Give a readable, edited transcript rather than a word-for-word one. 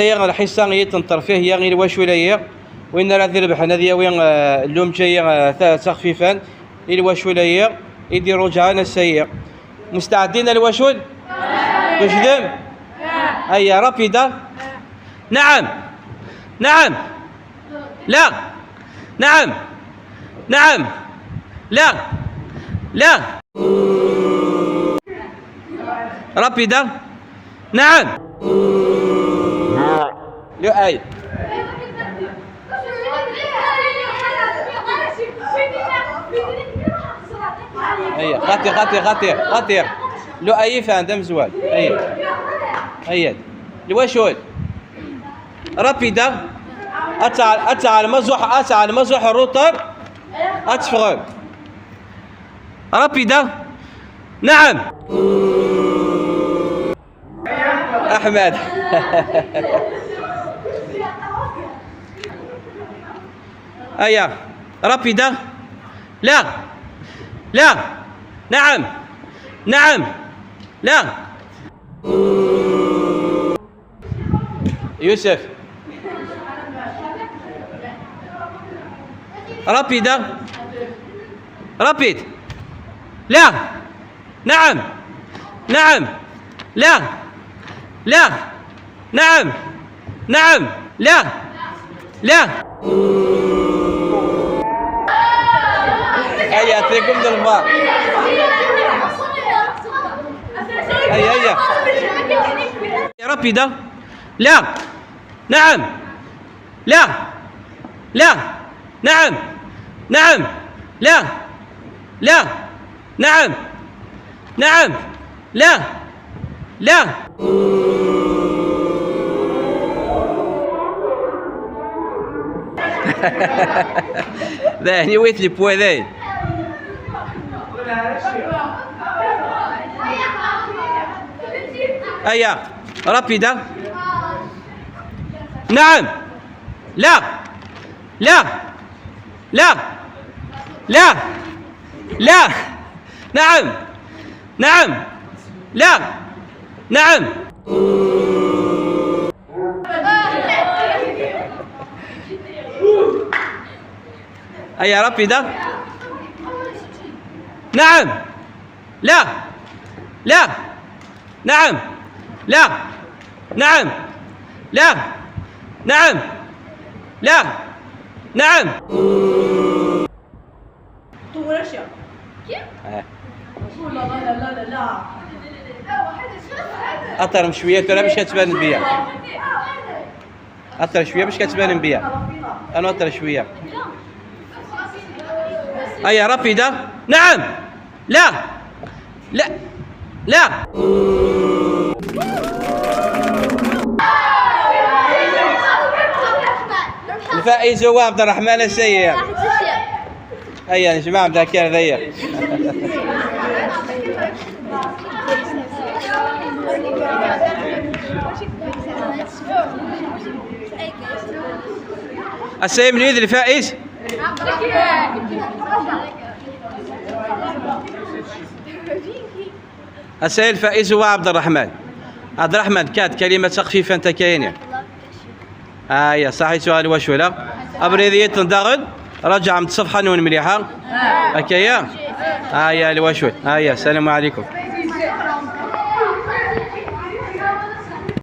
تيغ الحصة غي تنطرفيه هي غير وشولاية وين راه ذربح هذه وين اللوم جاي تخفيفا الوشولاية يديروا رجعنا السيء. مستعدين الوشول؟ تجذب؟ هيا رابيدة. نعم نعم لا نعم نعم لا لا رابيدة. نعم لا أي هيا خطير لو أي فاندم زوال. هيا الوشول رابيدة. أتعال مزوح الروتر أتفغل رابيدة. نعم أحمد. أيا رابيدة. لا لا نعم نعم لا يوسف رابيدة. رابيد. لا نعم نعم لا لا نعم نعم لا لا هيا تيكم الماء. هيا رابيدة. لا نعم لا لا نعم نعم لا لا نعم نعم لا لا ذا ويت لي بوا ذاي. هيا رابيدة. نعم لا لا لا لا لا نعم نعم لا نعم هيا رابيدة. نعم لا لا نعم لا نعم لا نعم لا نعم طول اشياء كيف؟ لا لا لا لا اطر شويه ترى باش كتبان بيا. اطر شويه باش كتبان بيا. انا اطر شويه. هيا رابيدة. نعم لا لا لا الفائز هو عبد الرحمن السيد. هيا يا جماعة بدا كان ذيا. السيد من يد الفائز. السيد الفائز هو عبد الرحمن. عبد الرحمن كانت كلمة تخفيف أنت كاينة. هيا صحيح سؤال وشولا أبريدية تندغل رجع من الصفحة نون مليحة. هكايا هيا الوشول. هيا السلام عليكم.